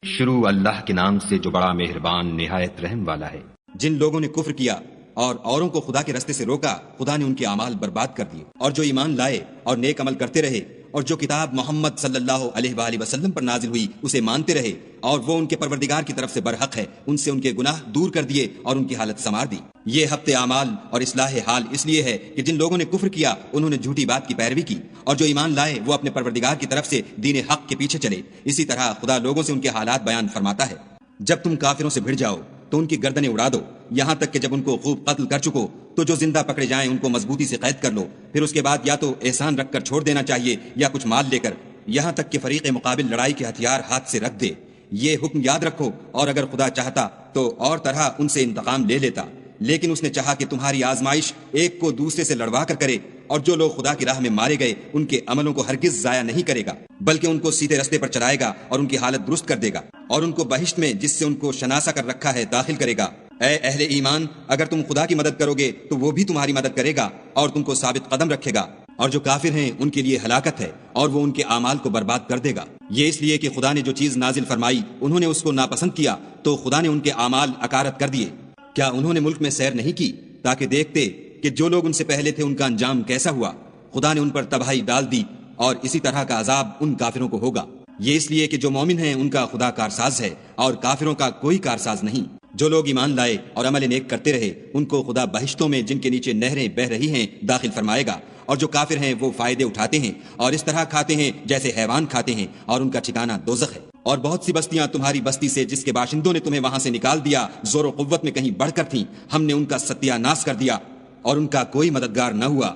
شروع اللہ کے نام سے جو بڑا مہربان نہایت رحم والا ہے۔ جن لوگوں نے کفر کیا اور اوروں کو خدا کے رستے سے روکا، خدا نے ان کے اعمال برباد کر دیے، اور جو ایمان لائے اور نیک عمل کرتے رہے اور جو کتاب محمد صلی اللہ علیہ وآلہ وسلم پر نازل ہوئی اسے مانتے رہے اور وہ ان کے پروردگار کی طرف سے برحق ہے، ان سے ان کے گناہ دور کر دیے اور ان کی حالت سنوار دی۔ یہ ہفتے اعمال اور اصلاح حال اس لیے ہے کہ جن لوگوں نے کفر کیا انہوں نے جھوٹی بات کی پیروی کی، اور جو ایمان لائے وہ اپنے پروردگار کی طرف سے دین حق کے پیچھے چلے۔ اسی طرح خدا لوگوں سے ان کے حالات بیان فرماتا ہے۔ جب تم کافروں سے بھڑ جاؤ تو ان کی گردنیں اڑا دو، یہاں تک کہ جب ان کو خوب قتل کر چکو تو جو زندہ پکڑے جائیں ان کو مضبوطی سے قید کر لو، پھر اس کے بعد یا تو احسان رکھ کر چھوڑ دینا چاہیے یا کچھ مال لے کر، یہاں تک کہ فریق مقابل لڑائی کے ہتھیار ہاتھ سے رکھ دے۔ یہ حکم یاد رکھو، اور اگر خدا چاہتا تو اور طرح ان سے انتقام لے لیتا، لیکن اس نے چاہا کہ تمہاری آزمائش ایک کو دوسرے سے لڑوا کر کرے، اور جو لوگ خدا کی راہ میں مارے گئے ان کے عملوں کو ہرگز ضائع نہیں کرے گا، بلکہ ان کو سیدھے رستے پر چلائے گا اور ان کی حالت درست کر دے گا، اور ان کو بہشت میں جس سے ان کو شناسا کر رکھا ہے داخل کرے گا۔ اے اہل ایمان، اگر تم خدا کی مدد کرو گے تو وہ بھی تمہاری مدد کرے گا اور تم کو ثابت قدم رکھے گا، اور جو کافر ہیں ان کے لیے ہلاکت ہے اور وہ ان کے اعمال کو برباد کر دے گا۔ یہ اس لیے کہ خدا نے جو چیز نازل فرمائی انہوں نے اس کو ناپسند کیا تو خدا نے ان کے اعمال اکارت کر دیے۔ کیا انہوں نے ملک میں سیر نہیں کی تاکہ دیکھتے کہ جو لوگ ان سے پہلے تھے ان کا انجام کیسا ہوا؟ خدا نے ان پر تباہی ڈال دی، اور اسی طرح کا عذاب ان کافروں کو ہوگا۔ یہ اس لیے کہ جو مومن ہیں ان کا خدا کارساز ہے اور کافروں کا کوئی کارساز نہیں۔ جو لوگ ایمان لائے اور عمل نیک کرتے رہے ان کو خدا بہشتوں میں جن کے نیچے نہریں بہہ رہی ہیں داخل فرمائے گا، اور جو کافر ہیں وہ فائدے اٹھاتے ہیں اور اس طرح کھاتے ہیں جیسے حیوان کھاتے ہیں، اور ان کا ٹھکانہ دوزخ ہے۔ اور بہت سی بستیاں تمہاری بستی سے جس کے باشندوں نے تمہیں وہاں سے نکال دیا زور و قوت میں کہیں بڑھ کر تھیں، ہم نے ان کا ستیہ ناش کر دیا اور ان کا کوئی مددگار نہ ہوا۔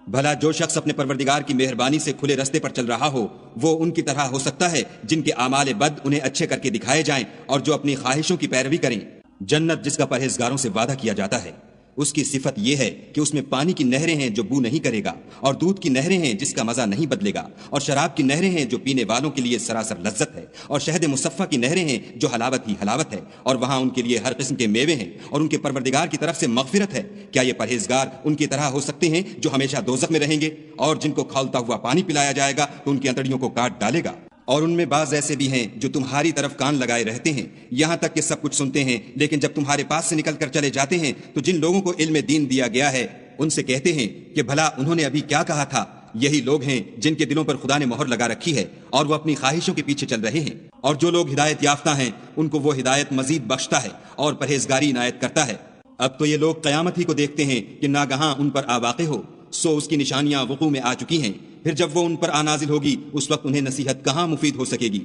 بھلا جو شخص اپنے پروردگار کی مہربانی سے کھلے رستے پر چل رہا ہو وہ ان کی طرح ہو سکتا ہے جن کے اعمال بد انہیں اچھے کر کے دکھائے جائیں اور جو اپنی خواہشوں کی پیروی کریں۔ جنت جس کا پرہیزگاروں سے وعدہ کیا جاتا ہے، اس کی صفت یہ ہے کہ اس میں پانی کی نہریں ہیں جو بو نہیں کرے گا، اور دودھ کی نہریں ہیں جس کا مزہ نہیں بدلے گا، اور شراب کی نہریں ہیں جو پینے والوں کے لیے سراسر لذت ہے، اور شہد مصفہ کی نہریں ہیں جو حلاوت ہی حلاوت ہے، اور وہاں ان کے لیے ہر قسم کے میوے ہیں، اور ان کے پروردگار کی طرف سے مغفرت ہے۔ کیا یہ پرہیزگار ان کی طرح ہو سکتے ہیں جو ہمیشہ دوزخ میں رہیں گے، اور جن کو کھولتا ہوا پانی پلایا جائے گا تو ان کی انتڑیوں کو کاٹ ڈالے گا؟ اور ان میں بعض ایسے بھی ہیں جو تمہاری طرف کان لگائے رہتے ہیں، یہاں تک کہ سب کچھ سنتے ہیں، لیکن جب تمہارے پاس سے نکل کر چلے جاتے ہیں تو جن لوگوں کو علم دین دیا گیا ہے ان سے کہتے ہیں کہ بھلا انہوں نے ابھی کیا کہا تھا۔ یہی لوگ ہیں جن کے دلوں پر خدا نے مہر لگا رکھی ہے اور وہ اپنی خواہشوں کے پیچھے چل رہے ہیں، اور جو لوگ ہدایت یافتہ ہیں ان کو وہ ہدایت مزید بخشتا ہے اور پرہیزگاری عنایت کرتا ہے۔ اب تو یہ لوگ قیامت ہی کو دیکھتے ہیں کہ ناگہاں ان پر آ واقع ہو، سو اس کی نشانیاں وقوع میں آ چکی ہیں، پھر جب وہ ان پر نازل ہوگی اس وقت انہیں نصیحت کہاں مفید ہو سکے گی۔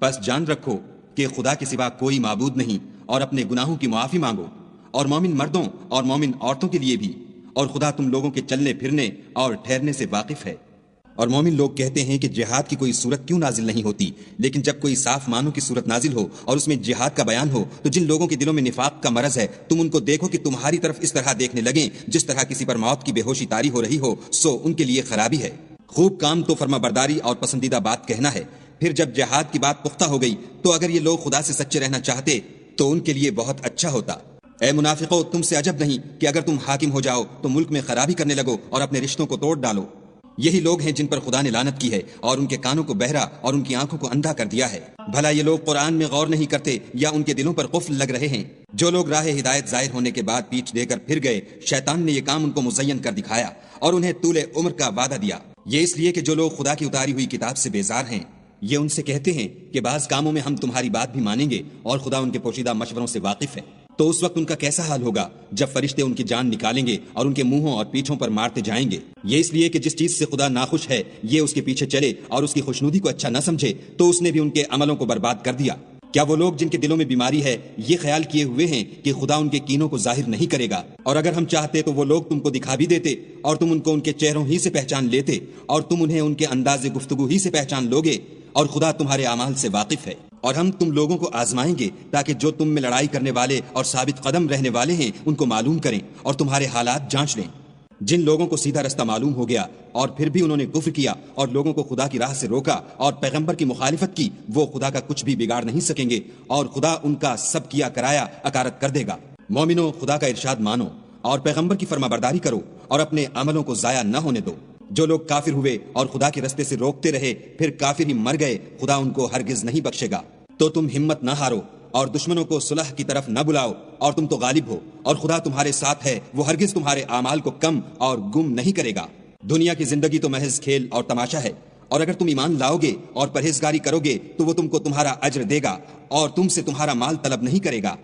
بس جان رکھو کہ خدا کے سوا کوئی معبود نہیں، اور اپنے گناہوں کی معافی مانگو، اور مومن مردوں اور مومن عورتوں کے لیے بھی، اور خدا تم لوگوں کے چلنے پھرنے اور ٹھہرنے سے واقف ہے۔ اور مومن لوگ کہتے ہیں کہ جہاد کی کوئی صورت کیوں نازل نہیں ہوتی، لیکن جب کوئی صاف معنوں کی صورت نازل ہو اور اس میں جہاد کا بیان ہو تو جن لوگوں کے دلوں میں نفاق کا مرض ہے تم ان کو دیکھو کہ تمہاری طرف اس طرح دیکھنے لگیں جس طرح کسی پر موت کی بے ہوشی طاری ہو رہی ہو، سو ان کے لیے خرابی ہے۔ خوب کام تو فرما برداری اور پسندیدہ بات کہنا ہے، پھر جب جہاد کی بات پختہ ہو گئی تو اگر یہ لوگ خدا سے سچے رہنا چاہتے تو ان کے لیے بہت اچھا ہوتا۔ اے منافقو، تم سے عجب نہیں کہ اگر تم حاکم ہو جاؤ تو ملک میں خرابی کرنے لگو اور اپنے رشتوں کو توڑ ڈالو۔ یہی لوگ ہیں جن پر خدا نے لعنت کی ہے اور ان کے کانوں کو بہرا اور ان کی آنکھوں کو اندھا کر دیا ہے۔ بھلا یہ لوگ قرآن میں غور نہیں کرتے یا ان کے دلوں پر قفل لگ رہے ہیں؟ جو لوگ راہ ہدایت ظاہر ہونے کے بعد پیچھ دے کر پھر گئے، شیطان نے یہ کام ان کو مزین کر دکھایا اور انہیں طول عمر کا وعدہ دیا۔ یہ اس لیے کہ جو لوگ خدا کی اتاری ہوئی کتاب سے بیزار ہیں یہ ان سے کہتے ہیں کہ بعض کاموں میں ہم تمہاری بات بھی مانیں گے اور خدا ان کے پوشیدہ مشوروں سے واقف ہے۔ تو اس وقت ان کا کیسا حال ہوگا جب فرشتے ان کی جان نکالیں گے اور ان کے منہوں اور پیٹھوں پر مارتے جائیں گے۔ یہ اس لیے کہ جس چیز سے خدا ناخوش ہے یہ اس کے پیچھے چلے اور اس کی خوشنودی کو اچھا نہ سمجھے تو اس نے بھی ان کے عملوں کو برباد کر دیا۔ کیا وہ لوگ جن کے دلوں میں بیماری ہے یہ خیال کیے ہوئے ہیں کہ خدا ان کے کینوں کو ظاہر نہیں کرے گا؟ اور اگر ہم چاہتے تو وہ لوگ تم کو دکھا بھی دیتے اور تم ان کو ان کے چہروں ہی سے پہچان لیتے اور تم انہیں ان کے انداز گفتگو ہی سے پہچان لوگے، اور خدا تمہارے اعمال سے واقف ہے۔ اور ہم تم لوگوں کو آزمائیں گے تاکہ جو تم میں لڑائی کرنے والے اور ثابت قدم رہنے والے ہیں ان کو معلوم کریں اور تمہارے حالات جانچ لیں۔ جن لوگوں کو سیدھا رستہ معلوم ہو گیا اور پھر بھی انہوں نے کفر کیا اور لوگوں کو خدا کی راہ سے روکا اور پیغمبر کی مخالفت کی، وہ خدا کا کچھ بھی بگاڑ نہیں سکیں گے اور خدا ان کا سب کیا کرایا اکارت کر دے گا۔ مومنو، خدا کا ارشاد مانو اور پیغمبر کی فرما برداری کرو اور اپنے عملوں کو ضائع نہ ہونے دو۔ جو لوگ کافر ہوئے اور خدا کے رستے سے روکتے رہے پھر کافر ہی مر گئے، خدا ان کو ہرگز نہیں بخشے گا۔ تو تم ہمت نہ ہارو اور دشمنوں کو صلح کی طرف نہ بلاؤ، اور تم تو غالب ہو، اور خدا تمہارے ساتھ ہے، وہ ہرگز تمہارے اعمال کو کم اور گم نہیں کرے گا۔ دنیا کی زندگی تو محض کھیل اور تماشا ہے، اور اگر تم ایمان لاؤ گے اور پرہیزگاری کرو گے تو وہ تم کو تمہارا اجر دے گا اور تم سے تمہارا مال طلب نہیں کرے گا۔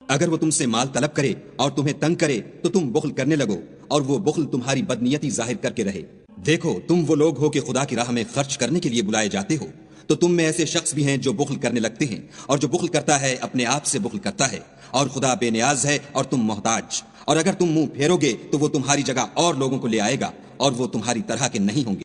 اگر وہ تم سے مال طلب کرے اور تمہیں تنگ کرے تو تم بخل کرنے لگو، اور وہ بخل تمہاری بدنیتی ظاہر کر کے رہے۔ دیکھو، تم وہ لوگ ہو کہ خدا کی راہ میں خرچ کرنے کے لیے بلائے جاتے ہو، تو تم میں ایسے شخص بھی ہیں جو بخل کرنے لگتے ہیں، اور جو بخل کرتا ہے اپنے آپ سے بخل کرتا ہے، اور خدا بے نیاز ہے اور تم محتاج۔ اور اگر تم منہ پھیرو گے تو وہ تمہاری جگہ اور لوگوں کو لے آئے گا، اور وہ تمہاری طرح کے نہیں ہوں گے۔